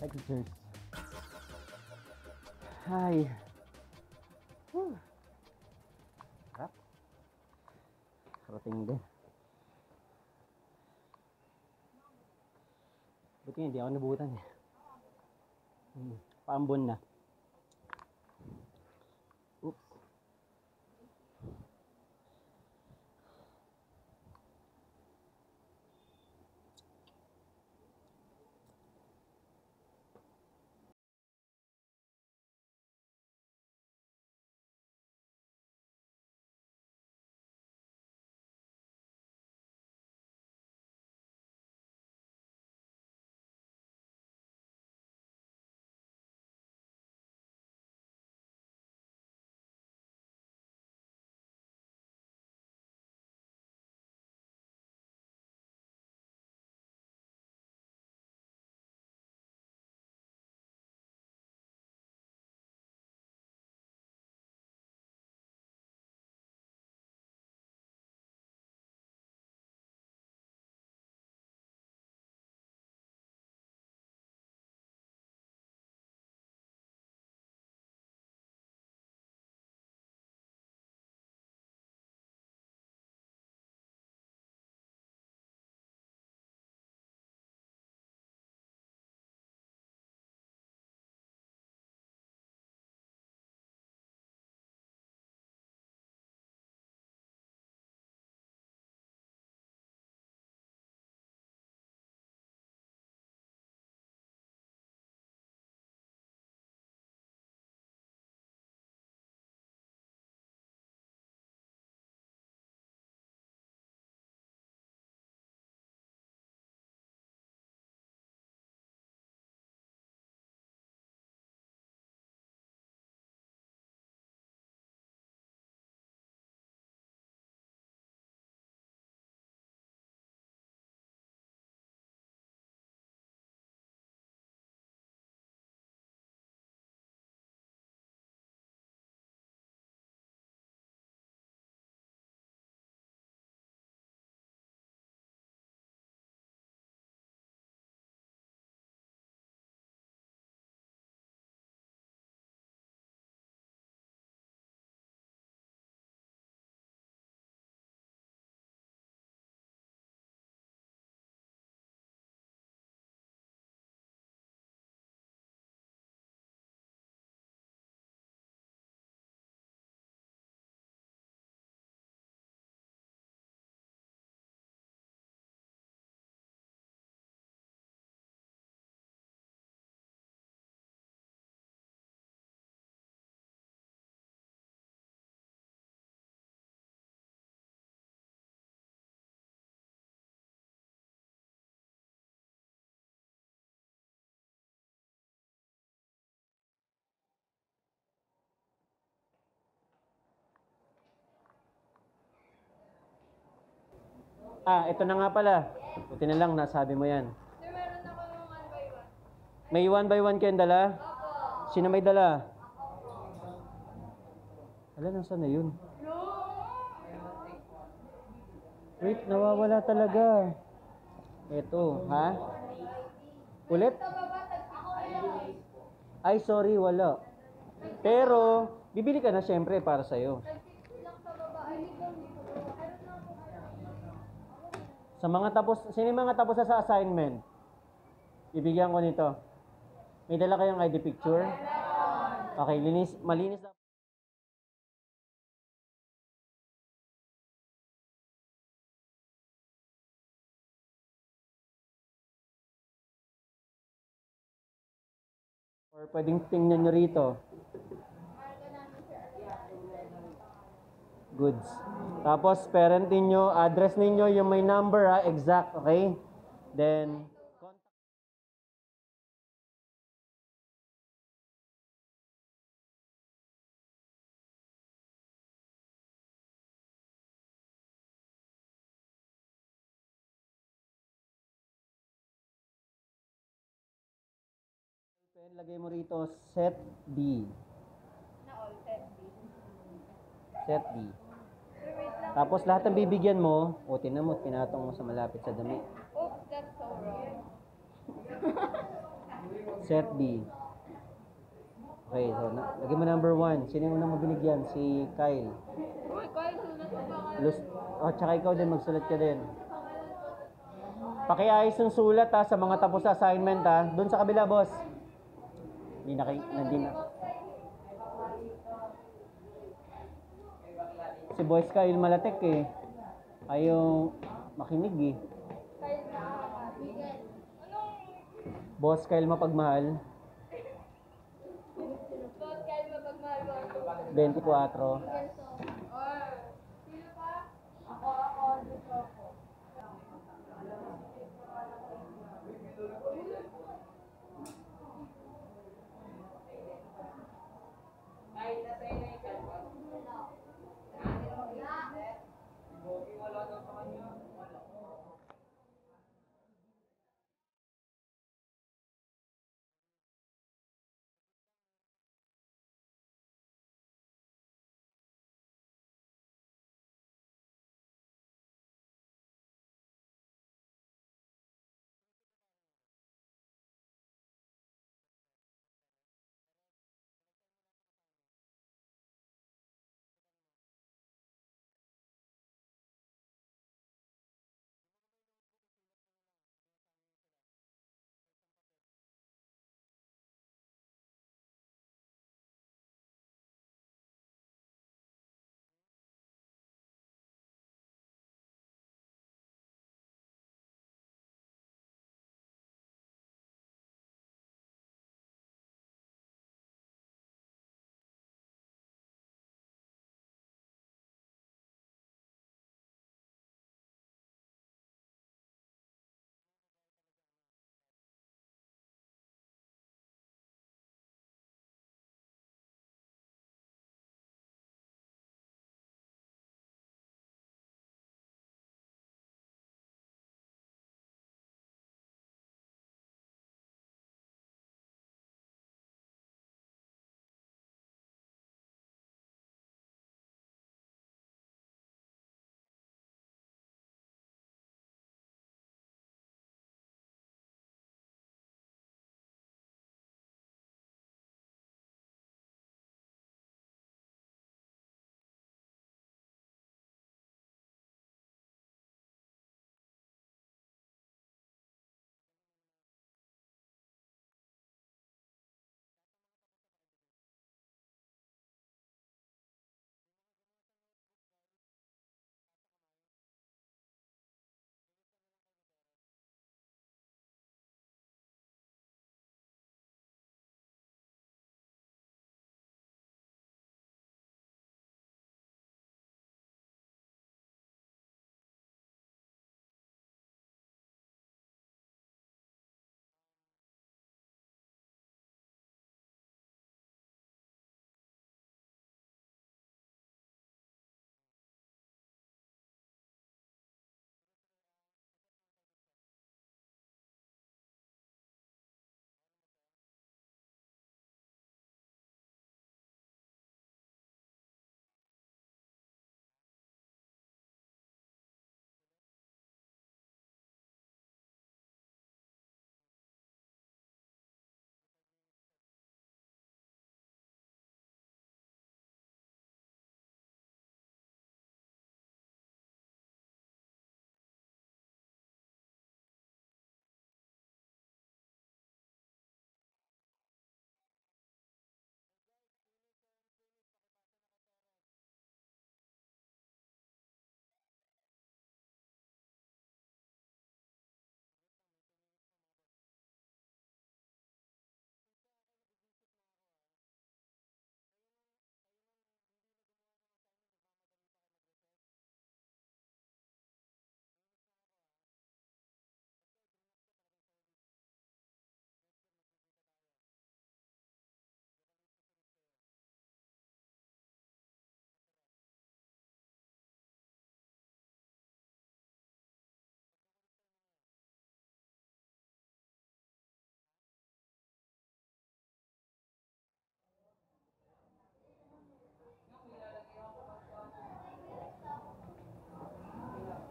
Exercise. Hi. Whew. Sarap. Karating din. Buti hindi ako nabutan eh. Paambon na. Ah, ito na nga pala. Buti na lang, nasabi mo yan. Sir, meron ako ng 1 by 1. May 1 by 1 kayong dala? Opo. Sino may dala? Wala, nasaan na yun? No! Wait, nawawala talaga. Ito, ha? Ulit? Ay, sorry, wala. Pero, bibili ka na syempre para sa'yo. Sa mga tapos, sino yung mga tapos na sa assignment? Bibigyan ko nito. May dala kayong ID picture? Okay, malinis na. Or pwedeng tingnan nyo rito. Goods. Tapos, parent ninyo, address ninyo, yung may number ha, exact, okay? Then, contact. Lagay mo rito, set B. Na all set B. Set B. Sir, wait lang. Tapos, lahat ng bibigyan mo, o tinan mo, pinatong mo sa malapit sa dami. Oops, that's so wrong. Set B. Okay, so, lagay mo number 1. Sino yung unang mo binigyan? Si Kyle. Uy, Kyle, sulat mo ba? Tsaka ikaw din, magsulat ka din. Pakiayos ng sulat ha, sa mga tapos sa assignment ha. Doon sa kabila, boss. Hindi na. Si Boys Kyle malatek eh. Ayaw makinig eh. Kyle na Miguel. Anong? Boss Kyle mapagmahal. Boss, Kyle mapagmahal mo. 24. Or, sino pa? Ako, dito ako. Kahit nasa inyo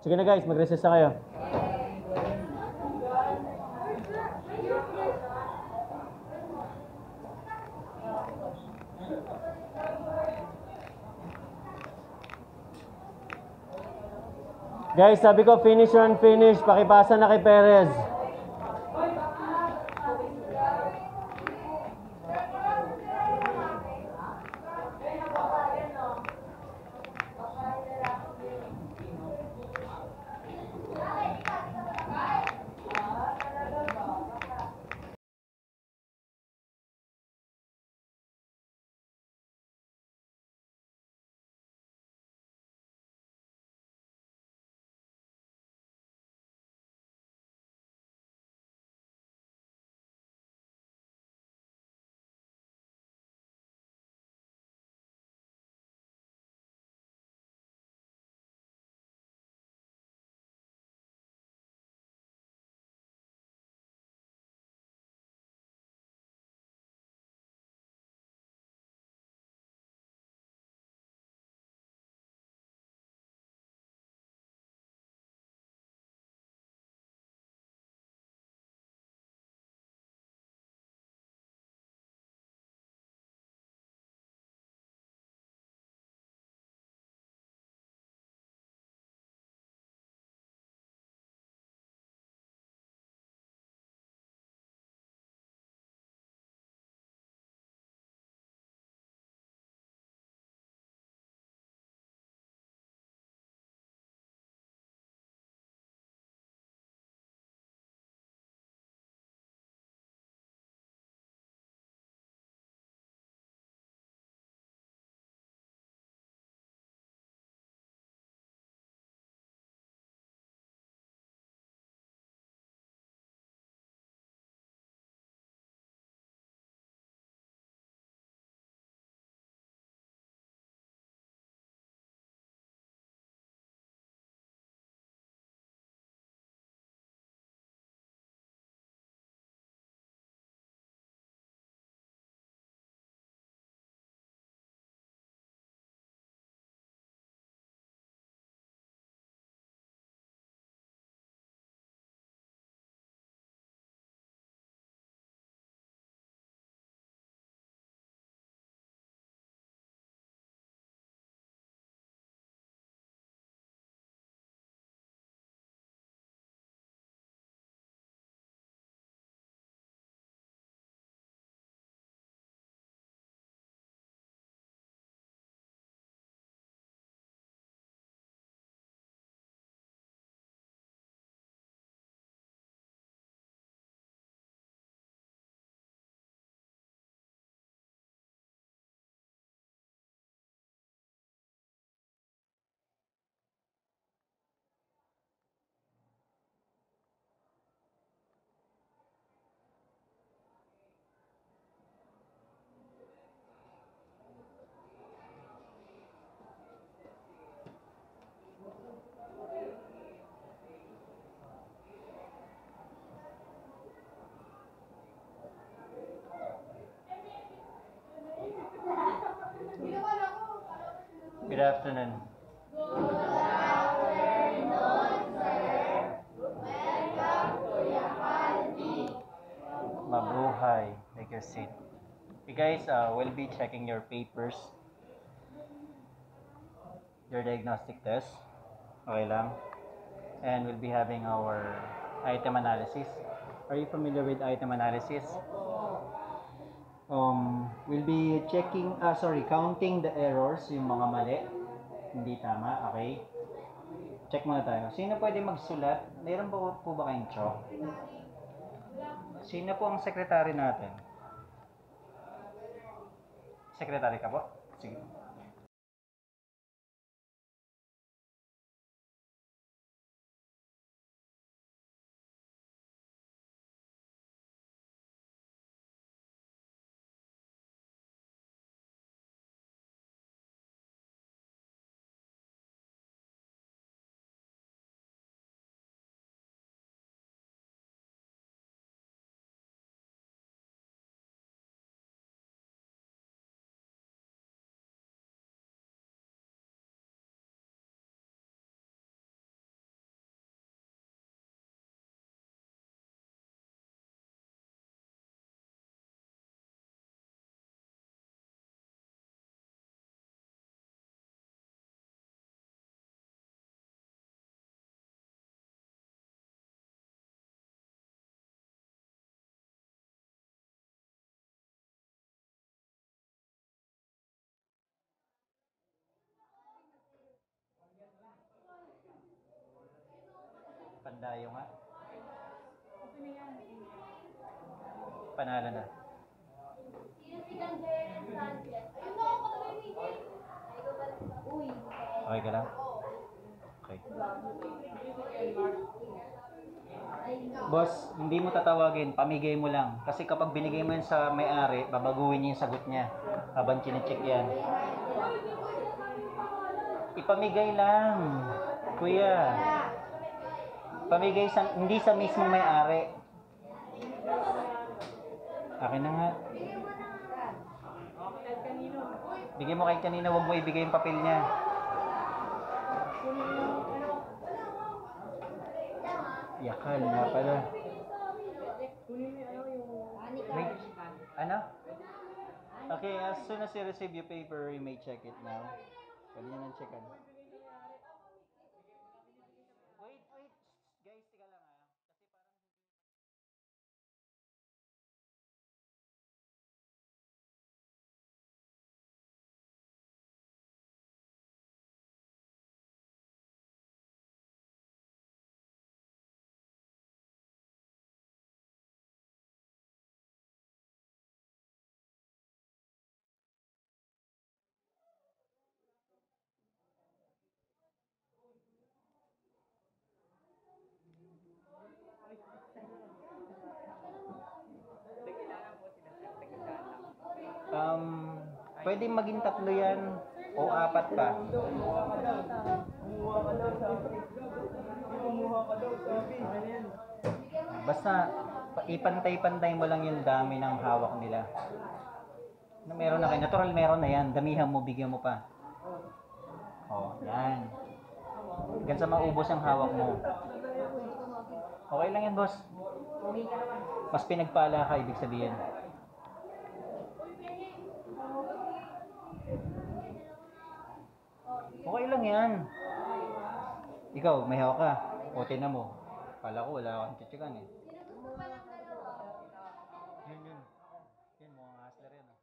Sige na guys, mag-recess na kayo. Guys, sabi ko finish run finish. Pakipasa na kay Perez. Good afternoon. Mabuhay. Take your seat. You guys will be checking your papers, your diagnostic test. Okay lang. And we'll be having our item analysis. Are you familiar with item analysis? We'll be counting the errors, yung mga mali. Hindi tama, okay? Check muna tayo. Sino pwede magsulat? Mayroon po ba kayong chalk? Sino po ang sekretary natin? Sekretary ka po? Sige. Dayo nga. Panalo na. Sino si Ganjay Sanchez? Ayun na ako katabi ni Jay. Ay, ko ba? Uy. Okay ka lang? Okay. Boss, hindi mo tatawagin, pamigay mo lang. Kasi kapag binigay mo yun sa may-ari, babaguhin niya yung sagot niya. Habang chinecheck yan. Ipamigay lang, kuya. Pamigay sa, hindi sa mismong may-ari. Akin na nga. Bigay mo kay kanina, huwag mo ibigay yung papel niya. Yakal nga pala. May, ano? Okay, as soon as you receive your paper, you may check it now. Pwede nyo nang checkan. Wait, guys, tika lang ah. Kasi parang pwedeng maging 3 yan o 4 pa. Basta ipantay-pantay mo lang yung dami ng hawak nila. Na meron na kayo. Natural meron na yan. Damihan mo, bigyan mo pa. Oh, yan. Hanggang sa maubos ang hawak mo. Okay lang yan, boss. Mas pinagpala ka, ibig sabihin. Okay lang yan. Ikaw, may hawak ka. O, tinan mo. Kala ko wala akong chichikan eh. Sino gusto pa ng dalawa? Yun. Yun, mukhang hustler yan ah.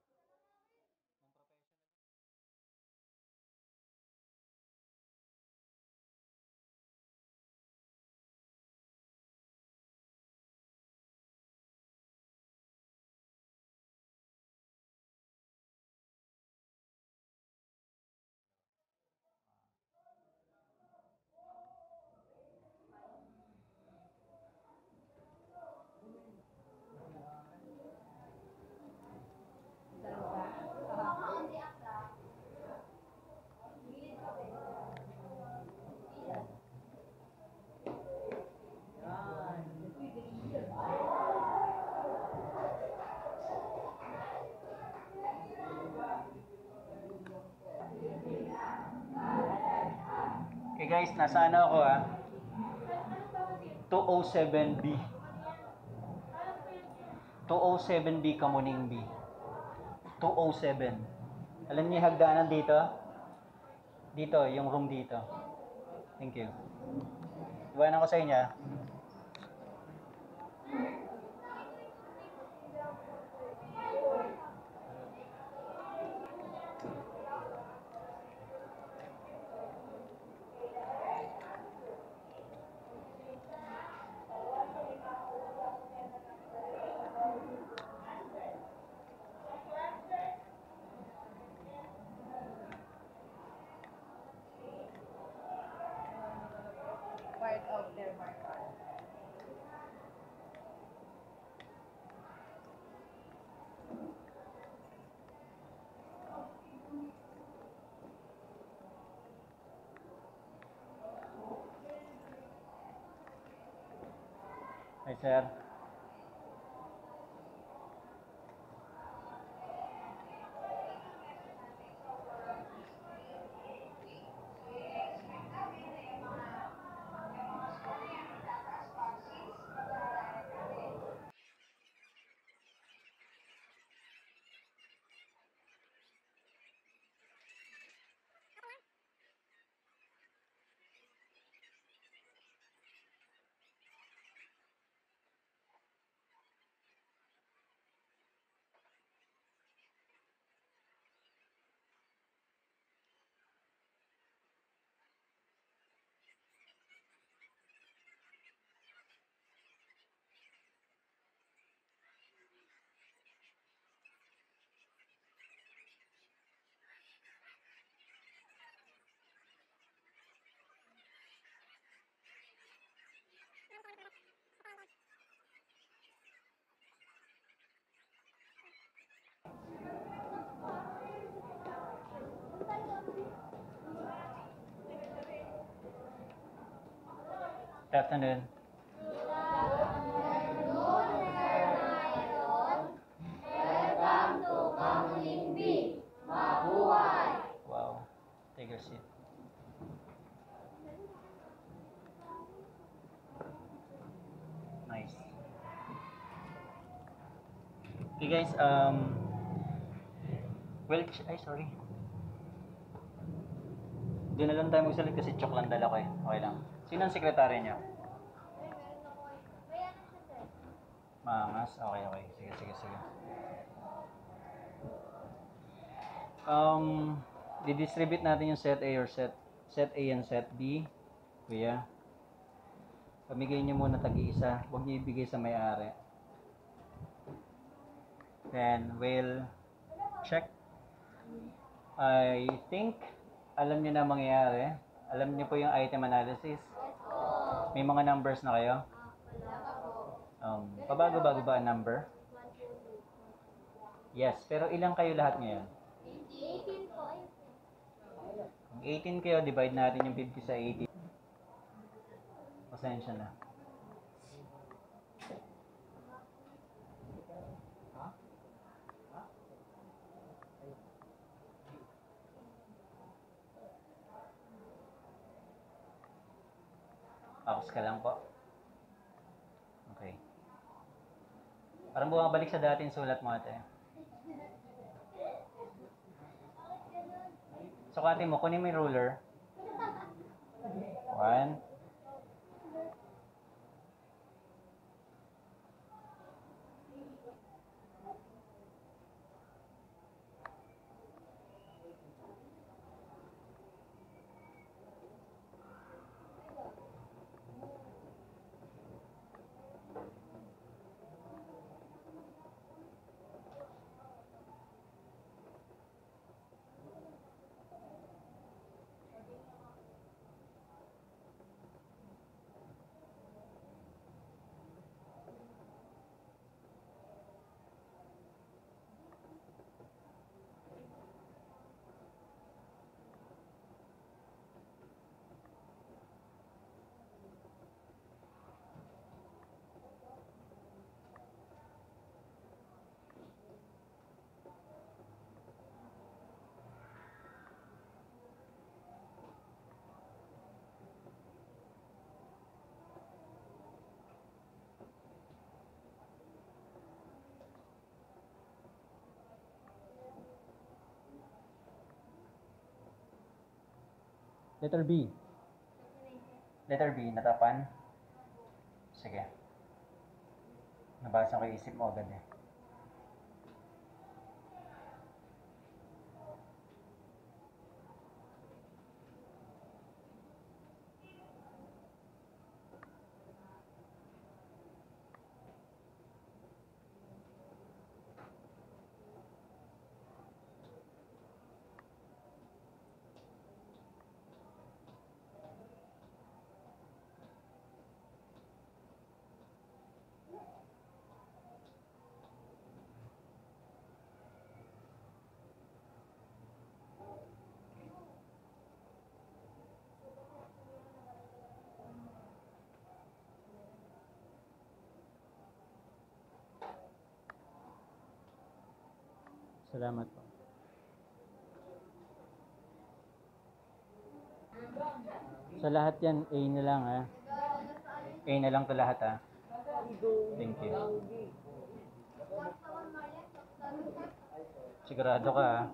Okay guys, nasa ano ako ah? 207B. 207B Kamuning B. 207. Alam niyo yung hagdanan dito? Dito, yung room dito. Thank you. Iwanan ko sa inyo ah. Part of their market. Hi sir. Good afternoon. Wow. Take your seat. Nice. Okay guys, well, ay sorry. Doon na lang tayo magsalit kasi chok lang dala ko eh. Okay lang. Sino ang sekretary niyo? Maangas? Okay, okay. Sige, sige, sige. Didistribute natin yung set A or set A and set B. Kuya. Pamigay niyo muna tag-iisa. Huwag niyo ibigay sa may-ari. Then, we'll check. I think, alam niyo na mangyayari. Alam niyo po yung item analysis. May mga numbers na kayo? Pabago-bago ba ang number? Yes, pero ilang kayo lahat ngayon? 18 po. Kung 18 kayo, divide natin yung 50 sa 80. Pasensya na. Tapos ka lang po. Okay. Parang bumabalik sa dating sulat mo ate. Sukatin mo, kunin mo yung ruler. 1. Letter B. Letter B, natapan? Sige. Nabasa ko yung isip mo agad eh. Salamat po. Sa lahat yan, A na lang ha. A na lang to lahat ha. Thank you. Sigurado ka ha.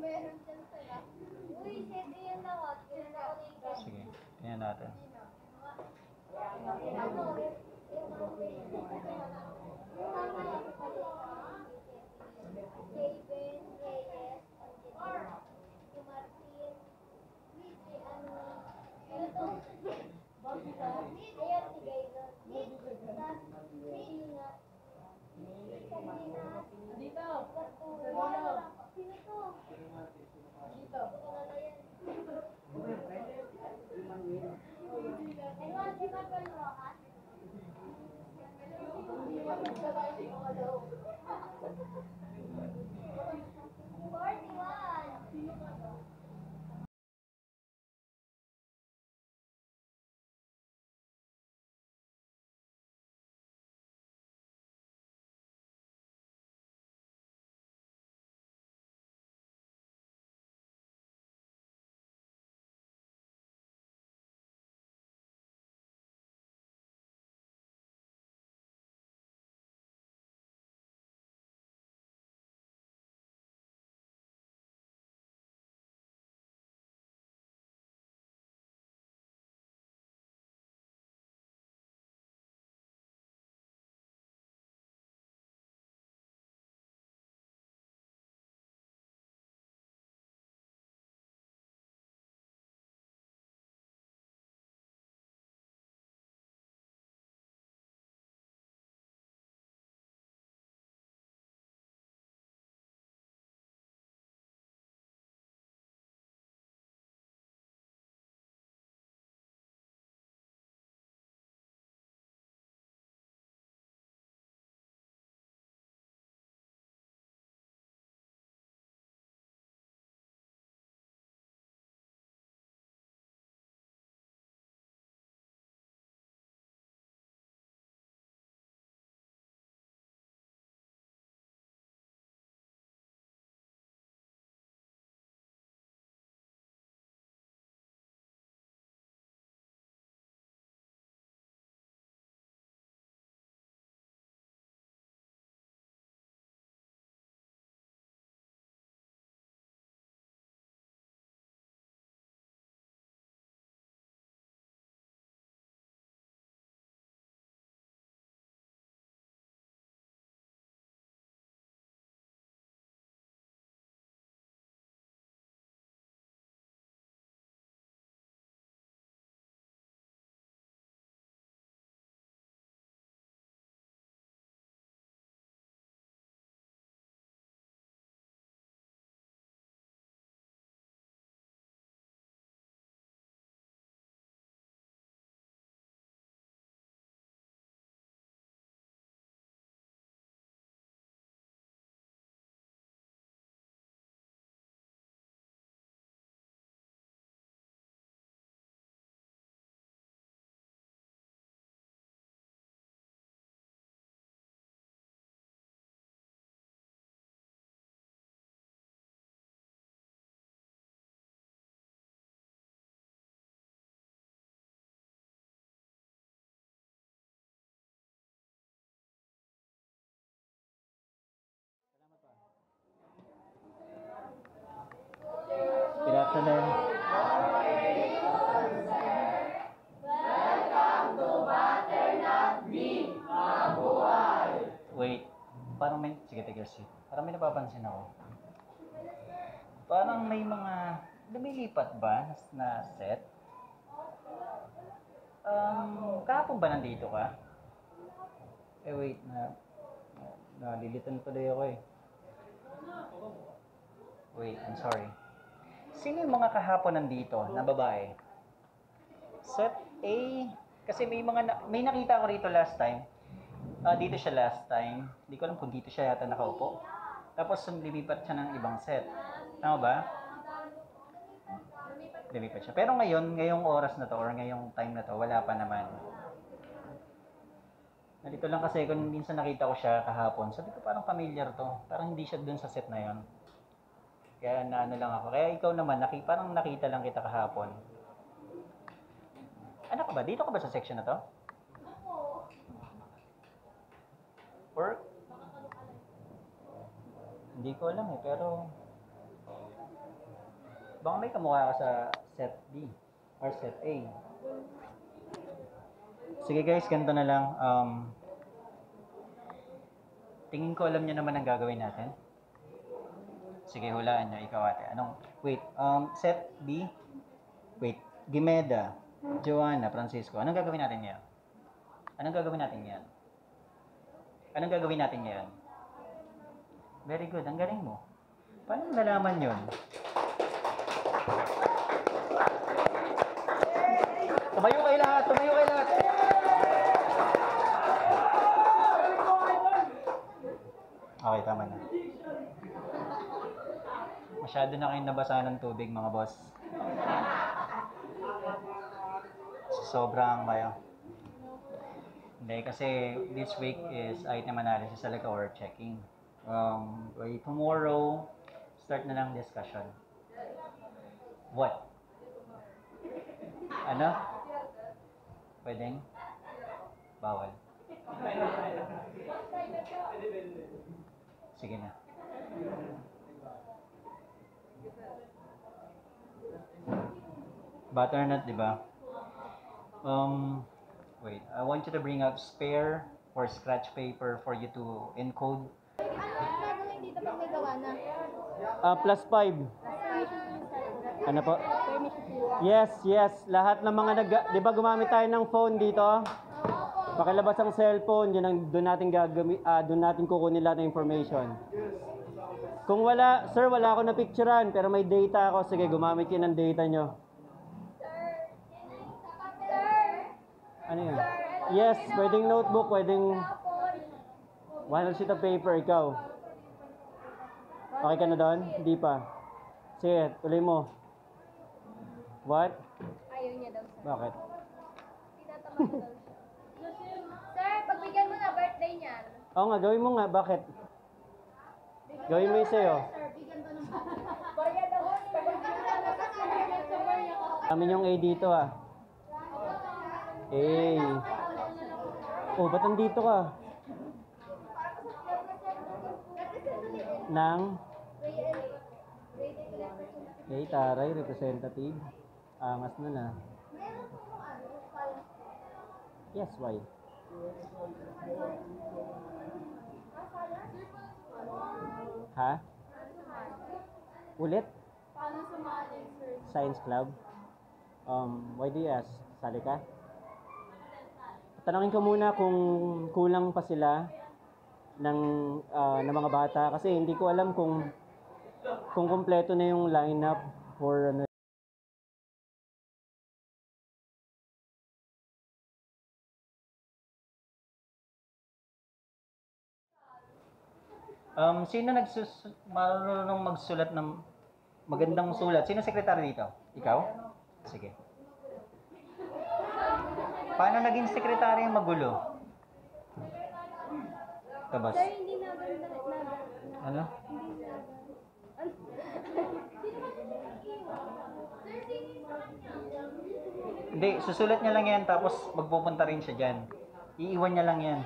Meron dyan sila. Uy, sige yan na what? Sige, tingnan natin. Dito. Ito na yun. Wait. Parang may... Sige, take your seat. Parang may napapansin ako. Parang may mga... Lumilipat ba na set? Kahapon ba nandito ka? Wait nalilitan tuloy ako eh. Wait, I'm sorry. Sino yung mga kahapon nandito na babae? Set A? Kasi may nakita ko rito last time. Dito siya last time. Hindi ko alam kung dito siya yata nakaupo. Tapos lumipat siya ng ibang set. Tama ba? Lumipat siya. Pero ngayong oras na to or ngayong time na to, wala pa naman. Nandito lang kasi kung minsan nakita ko siya kahapon, sabi ko parang familiar to. Parang hindi siya dun sa set na yon. Kaya naano lang ako. Kaya ikaw naman, parang nakita lang kita kahapon. Ano ka ba? Dito ka ba sa section na to? Or? Hindi ko alam eh, pero... Baka may kamukha ka sa set B or set A. Sige guys, ganito na lang. Tingin ko alam niyo naman ang gagawin natin. Sige, hulaan niyo. Ikaw ate. Wait, set B. Wait, Gimeda, Joanna, Francisco. Anong gagawin natin ngayon? Anong gagawin natin ngayon? Anong gagawin natin ngayon? Very good. Ang galing mo. Paano mo nalaman yun? Tumayo kayo lahat! Tumayo kayo lahat! Okay, tama na. Masyado na kayong nabasa ng tubig, mga boss. Sobrang kayo. Hindi, kasi this week is item analysis talaga or checking. Tomorrow, start na lang discussion. What? Ano? Pwedeng? Bawal. Sige na. Butternut, di ba? Wait. I want you to bring up spare or scratch paper for you to encode. Ano gagawin dito pag may gawa na? +5. Ano po? Yes. Lahat ng mga di ba gumamit tayo ng phone dito? Pakilabas ang cellphone, doon natin kukunin lahat ng information. Kung wala, sir, wala ako na picturean, pero may data ako. Sige, gumamit kayo ng data nyo. Ano yun? Yes, pwedeng notebook, pwedeng one sheet of paper, ikaw. Okay ka na doon? Hindi pa. Sige, tuloy mo. What? Ayaw niya daw, sir. Bakit? Tinatamad daw siya. Sir, pagbigyan mo na birthday niyan. Oo nga, gawin mo nga. Bakit? Gawin mo yung sa'yo. Sir, bigyan to ng Korea daw. Amin yung A dito ah. A. Oh, ba't nandito ka? Nang? A, taray, representative. Angas na. Yes, why? Ha? Ulit? Paano sumali, sir? Science club? Why do you ask? Sali ka? Tanungin ko muna kung kulang pa sila ng mga bata kasi hindi ko alam kung kompleto na yung lineup for ano. Sino marunong magsulat ng magandang sulat? Sino sekretary dito? Ikaw? Sige. Paano naging sekretary yung magulo? Tabas. Sir, hindi na Ano? Hindi, susulat niya lang yan tapos magpupunta rin siya dyan. Iiwan niya lang yan.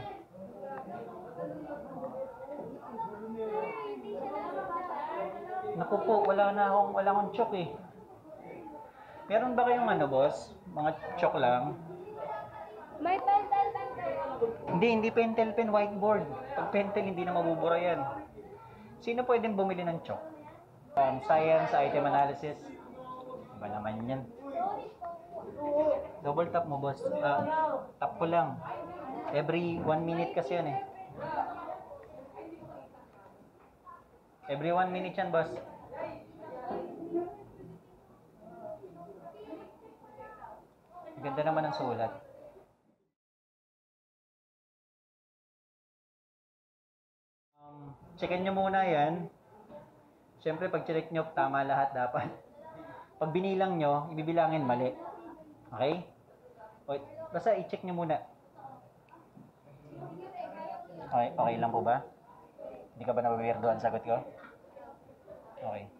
Naku po, wala akong chok eh. Meron ba kayong ano, boss? Mga chok lang? May pentel kayo. Hindi pentel pen, whiteboard. Pag pentel, hindi na mabubura yan. Sino pwedeng bumili ng chok? Science, item analysis. Iba naman yan. Double tap mo, boss. Tap ko lang. Every 1 minute kasi yan eh. Every 1 minute yan, boss. Ganda naman ang sulat. Checkin nyo muna yan. Siyempre, pag check nyo, tama lahat dapat. Pag binilang nyo, ibibilangin mali. Okay? O, basta i-check nyo muna. Okay, okay lang po ba? Hindi ka ba nababirdo ang sagot ko? Okay.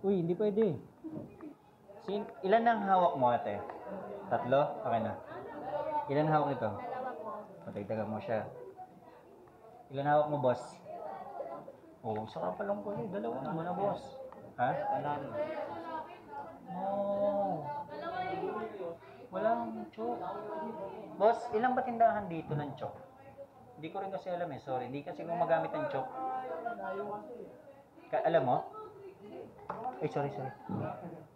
Uy, hindi pwede. Ilan ang hawak mo, ate? 3? Okay na. Ilan hawak ito? Patagdagan mo siya. Ilan hawak mo, boss? Oh, isa ka pa lang po eh. 2 naman na, boss. Ha? No. Walang chok. Boss, ilang ba tindahan dito ng chok? Hindi ko rin kasi alam eh. Sorry. Hindi kasi gumagamit ng chok. Alam mo? Ay, sorry.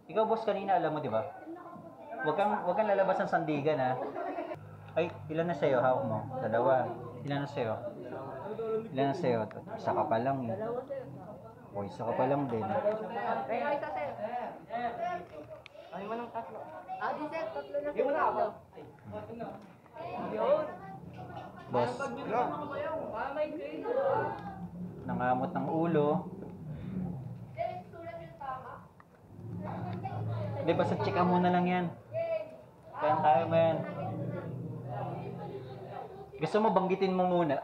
Ikaw, boss, kanina alam mo, di ba? Huwag kang lalabas ng sandigan, ha? Ay, ilan na sa'yo, hawak mo? 2. Ilan na sa'yo? Ilan na sa'yo? Isa ka pa lang, eh. O, isa ka pa lang din. Ay, isa sa'yo. Ay mo ng 3. Di sir, 3 na sa'yo. Boss, nangamot ng ulo. Hindi, basta checka muna lang yan. Kaya mo yan. Gusto mo banggitin mo muna?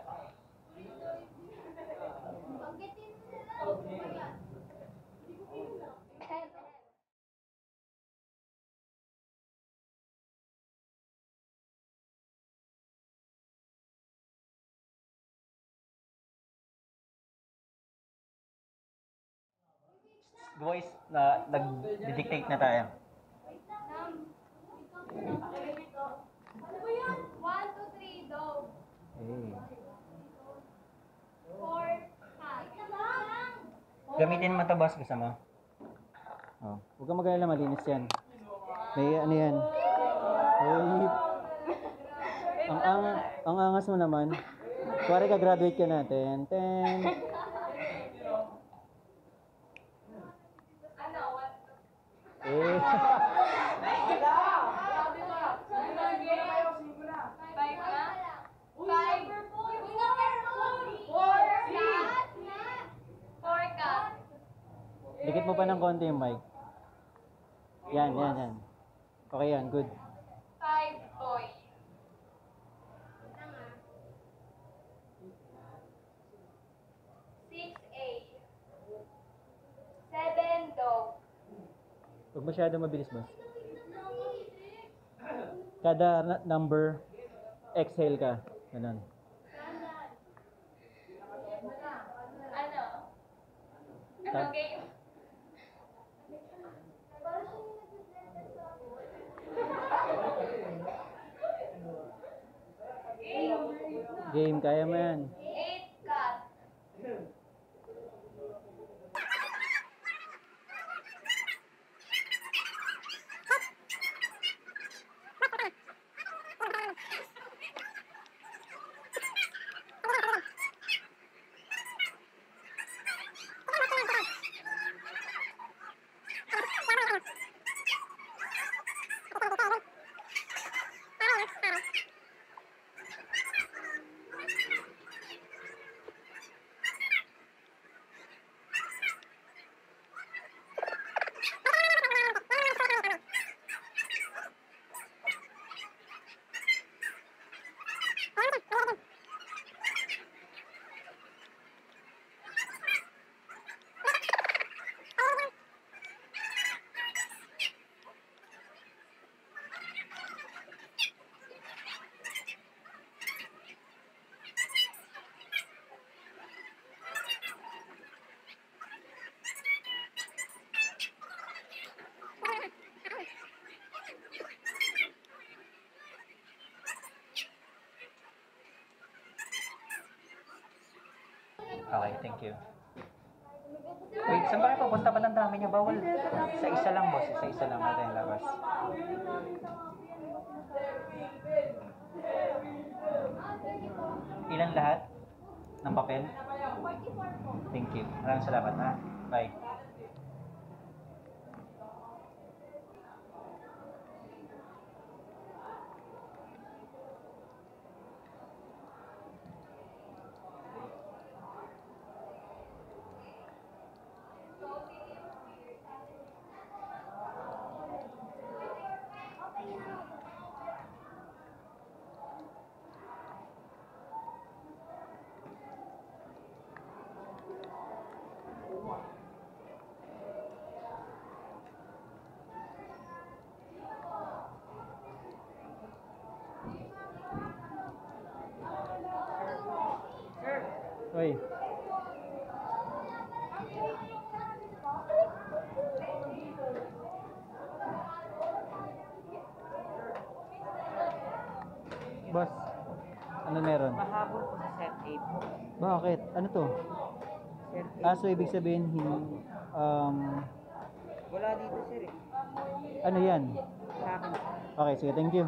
Voice na nag-dictate na tayo. Ano ba yan? 1, 2, 3, dog. 4, cat. Gamitin mo ito, boss. Gusto mo? Oh, huwag kang mag-alala, malinis yan. May ano yan. Uy, ang angas mo naman. Kuwari ka graduate ka na. 10. Eh. Dikit mo pa ng konti yung mic. Yan. Okay yan, good. 5, boy. 6, A. 7, dog. Huwag masyado mabilis, boss. Kada number, exhale ka. Ganun. Ano game? Game, kaya mo yan. 8, cat. Okay, thank you. Wait, saan ba kayo papunta? Ba't ang dami niyo? Bawal. Isa-isa lang, boss. Isa-isa lang natin labas. Ilan lahat? Ng papel? Thank you. Maraming salamat, ha? Bye. Uy. Boss, ano meron? Mahabol po sa set A po. Bakit? Ano to? Set A. So ibig sabihin, Wala dito sir eh. ano yan? Sa akin. Okay, sige, thank you.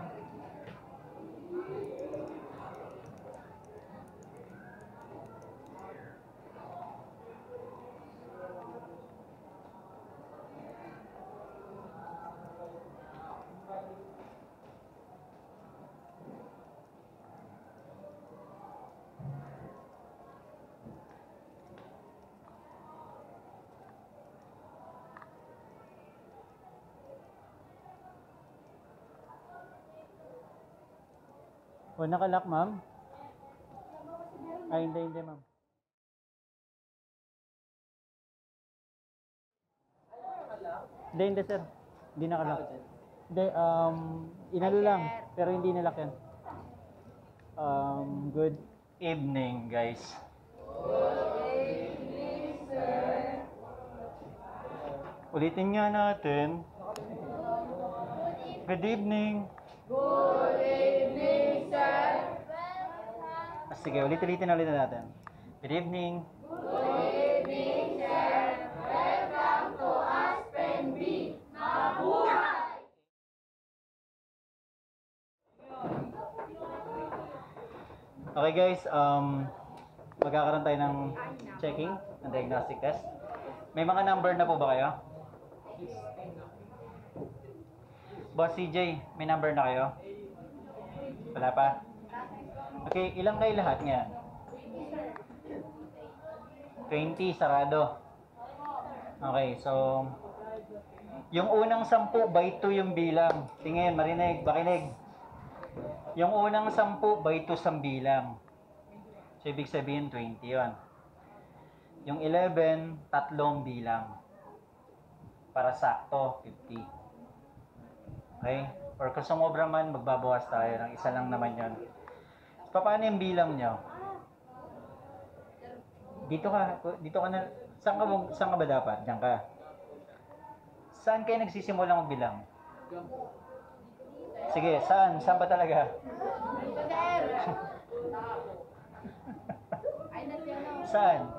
O, nakalock, ma'am? Ay, hindi, ma'am. Hindi, sir. Hindi nakalock. Hindi, inalo lang, pero hindi nalock yan. Good. Evening, guys. Ulitin nga natin. Good evening. Sige, ulit-ulitin na natin. Good evening. Okay guys, magkakaroon tayo ng checking, ng diagnostic test. May mga number na po ba kayo? Boss CJ, may number na kayo? Wala pa? Okay, ilang kayo lahat ngayon? 20, sarado. Okay, so yung unang 10 by 2 yung bilang. Tingin, marinig, bakinig. Yung unang 10 by 2 ang bilang. So, ibig sabihin 20 yon. Yung 11, tatlong bilang. Para sakto, 50. Okay? Or kung sumobra man, magbabawas tayo ng isa lang naman yon. So, paano yung bilang nyo? Dito ka na, saan ka ba dapat? Diyan ka. Saan kayo nagsisimulang magbilang? Sige, saan? Saan ba talaga? Saan?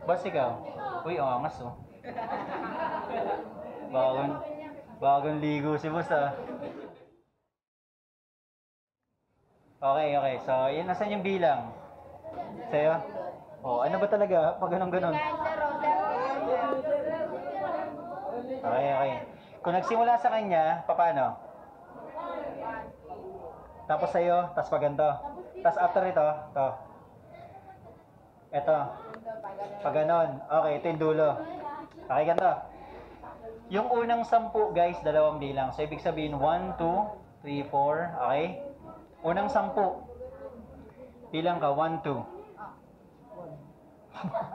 Boss, ikaw? Uy, angas oh. Bagong ligo si boss ah. Okay. So, yun, nasan yung bilang? Sa'yo? Oh, ano ba talaga? Pag ganun. Okay. Kung nagsimula sa kanya, paano? Tapos sa'yo, tapos pag ganito. Tapos after ito, ito. Ito. Pag ganon. Okay, ito yung dulo. Okay, ganito. Yung unang 10, guys, dalawang bilang. So, ibig sabihin, 1, 2, 3, 4. Okay? Unang 10. Bilang ka, 1, 2. 1,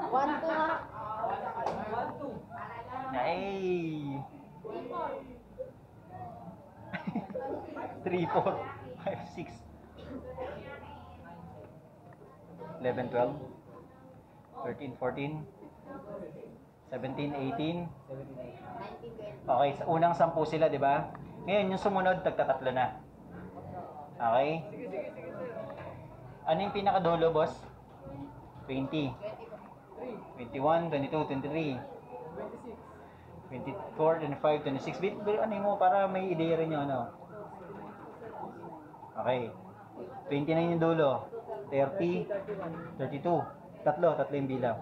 2 nga. Ay! 3, 4, 5, 6, 11, 12, 13, 14, 17, 18. Okay, sa unang 10 sila, di ba? Ngayon, yung sumunod, tagtatatlo na. Okay? Ano yung pinakadulo, boss? 20, 21, 22, 23, 24, 25, 26. Ano mo para may ideya rin yung ano. Okay. 29 yung dulo. 30, 32. Tatlo yung bilang.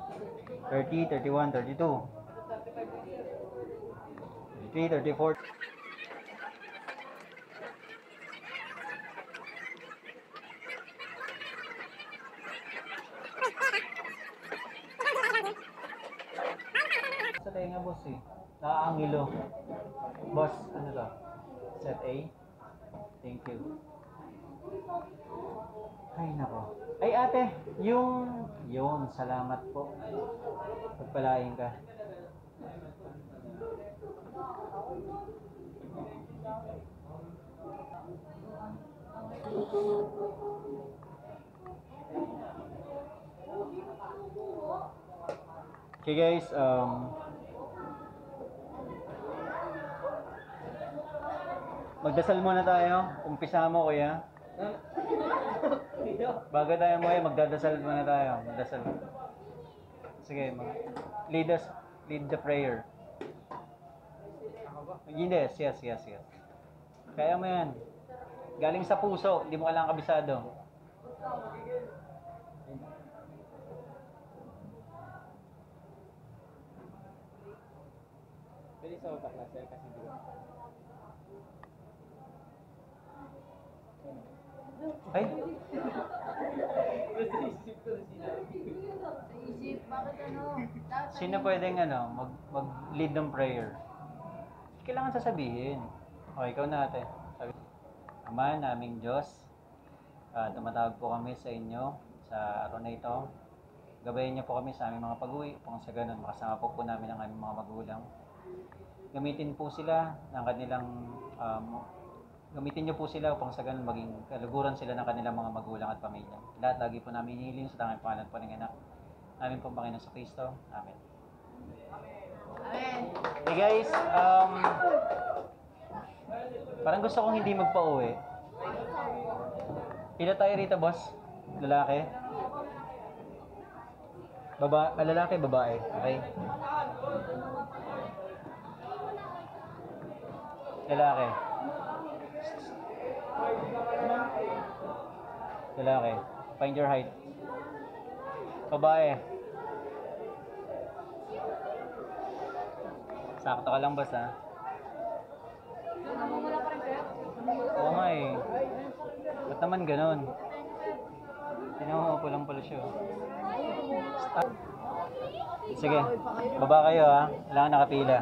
30, 31, 32. 33, 34. Sa tayo nga boss eh. Nakaangilo. Boss, ano to? Set A. Thank you. Ay nako. Ay ate, yung salamat po. Pagpalain ka. Okay guys, magdasal muna tayo. Umpisa mo kuya. Bago tayo mo magdadasal muna tayo. Magdasal. Sige, lead the prayer. Yes. Kaya mo yan. Galing sa puso, hindi mo kailangan kabisado. Pwede sa utak na sir kasi hindi ko. Ay, Isip, bakit ano? sino pwedeng mag-lead ng prayer? Kailangan sasabihin. O, ikaw na ate. Sabi, Ama, naming Diyos, tumatawag po kami sa inyo sa araw na ito. Gabayan niyo po kami sa aming mga pag-uwi. Kung sa ganun, makasama po namin ang aming mga magulang. Gamitin po sila ng kanilang gamitin niyo po sila upang sa ganun maging kaluguran sila ng kanilang mga magulang at pamilya. Lahat lagi po namin hinihiling sa tanging pangalan po ng anak namin pong Panginoon sa Kristo. Amen. Amen. Hey guys, parang gusto kong hindi magpa-uwi. Pila tayo rito, boss? Lalaki? Lalaki, babae. Okay? Lalaki. Lalaki. Find your height. Babae. Sakto ka lang, boss, ha? Namumula pa rin kayo? Oo nga eh. Ba't naman ganun? Tingnan mo, pulang-pula siya. Ah. Sige, baba kayo ha. Kailangan nakapila.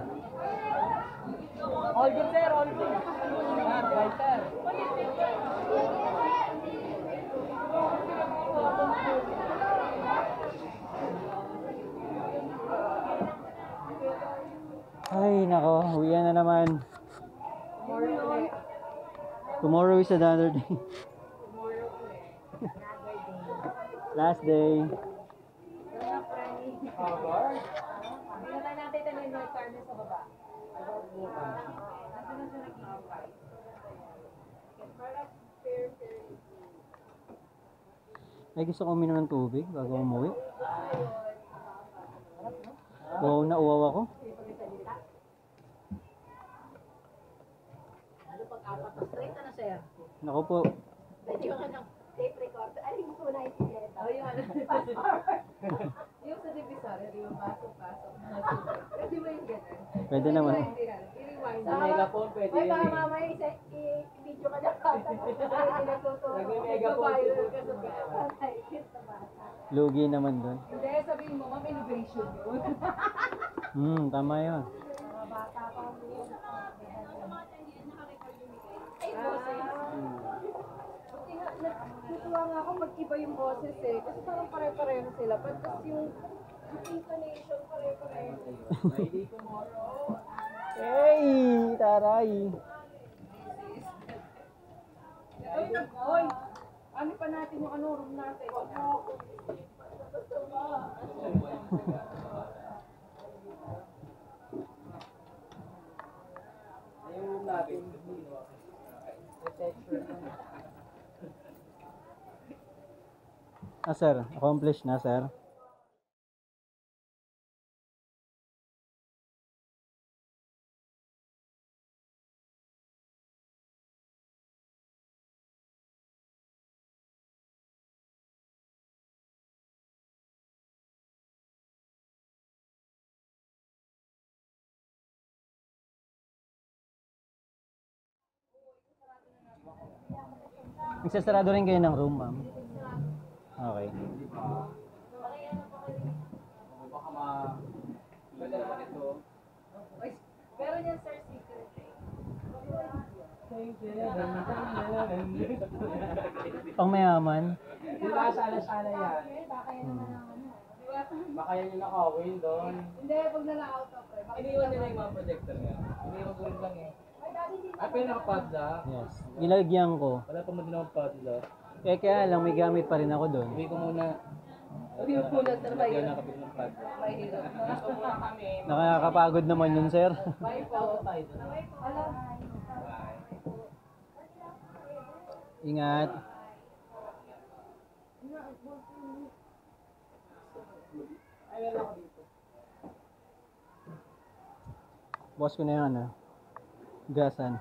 All good, sir. All good. Right, sir. Ay, nako. Uwian na naman. Tomorrow is another day. Last day. Pinatay natin ito na yung fairness sa baba. Ay, gusto ko uminom ng tubig bago umuwi. Wow na uwaw ako. Ano pag-apat na straight na sir? Nako po. Pwede yung ano, tape recorder. Ay, gusto mo na itineta. Oh, yung ano, fast forward. Yung sa divisory, yung pasok-pasok. Pwede mo yung gano'n? Pwede naman. I-rewind. Sa megaphone, pwede Ay, yun baka eh. mamaya i-video ka na bata. Nag-megaphone Nag-viral ka sa bata. Kiss na bata. Lugi naman doon. Hindi, sabihin mo, ma'am, innovation yun. Tama yun. Mga bata pa ang yun. Ay, boses. Buti nga, natutuwa nga ako mag-iba yung boses eh. Kasi parang pare-pareho sila. But tapos yung intonation pare-pareho. Hey! Taray! Oy! Ano pa natin yung ano, room natin? Yung room natin. Sir. Accomplished na, sir. Nagsasarado rin kayo ng room, ma'am. Okay. Baka ganda naman ito. Pero yan, sir, secret eh. Pang mayaman. Di ba sala-sala yan? Baka yan yung nakawin doon. Hindi, pag nala-out of pre. Iniwan nila yung mga projector niya. Iniwan ko rin lang eh. Ay, pero nakapadla. Yes. Nilagyan ko. Wala pa mo din akong padla. Kaya lang, may gamit pa rin ako doon. Sabi ko muna. Hindi mo muna, sir, Hindi ako nakapit ng padla. mahirap. Gusto muna kami. Nakakapagod naman yun, sir. Bye po. Alam. Ingat. Boss ko na yun, ano? Gasan.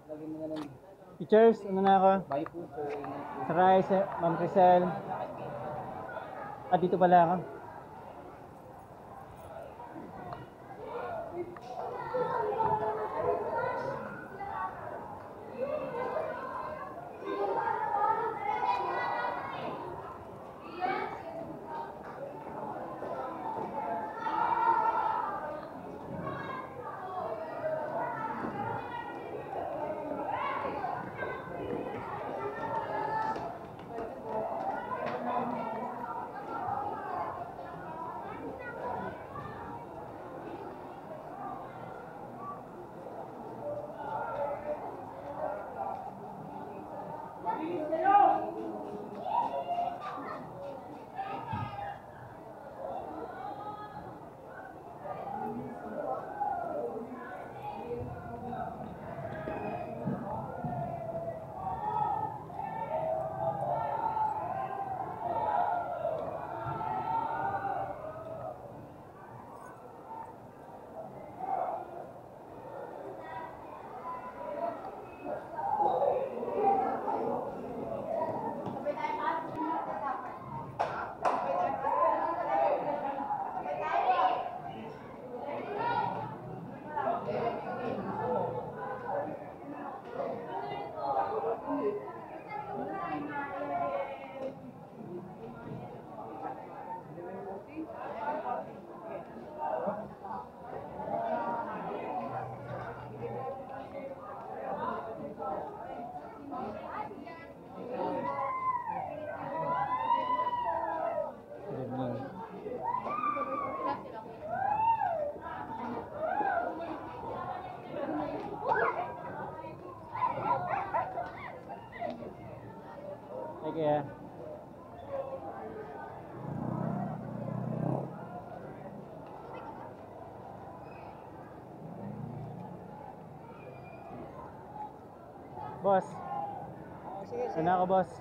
Lagyan mo na lang. Teachers, ano na ako? Bye po sir. Saray, Ma'am Crisel. Dito pala ako. Kaya boss. Sana ako, boss.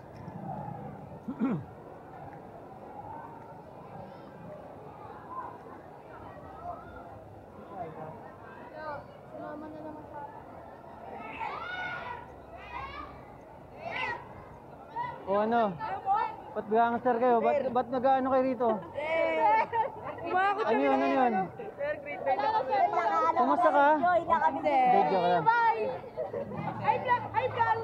Sumama na naman sa O ano? Ba't gangster kayo? Ba't nag-ano kayo rito? Ano yun? Ano yun? Kumusta ka? Joy na kami, sir. Video ka lang. Bye! Hi, Gal!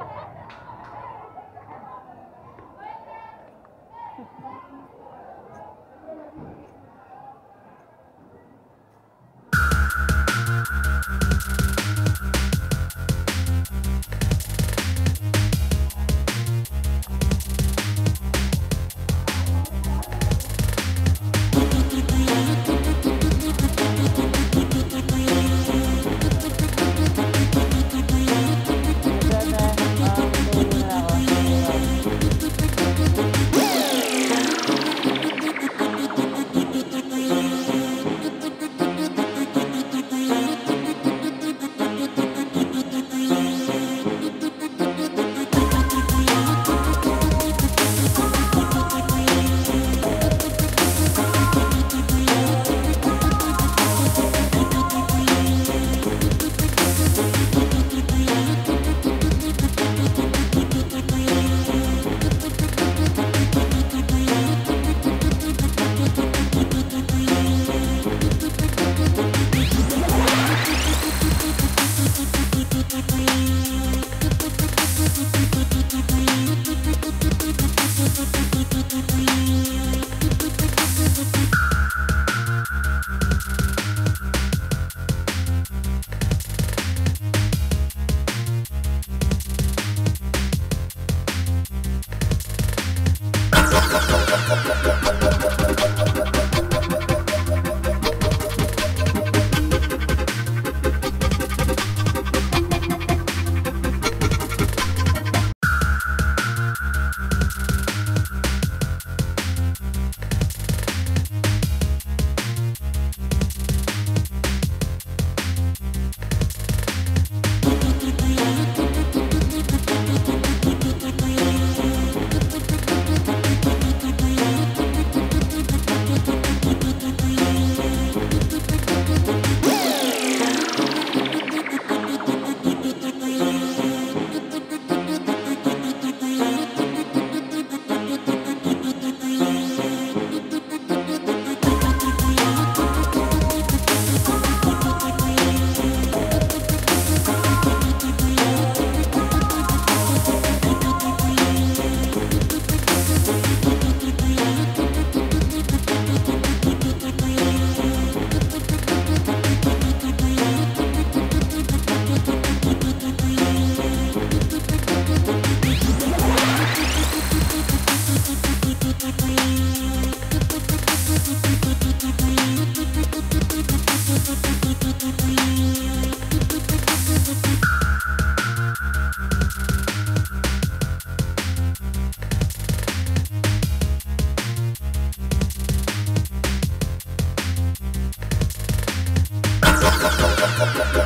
Thank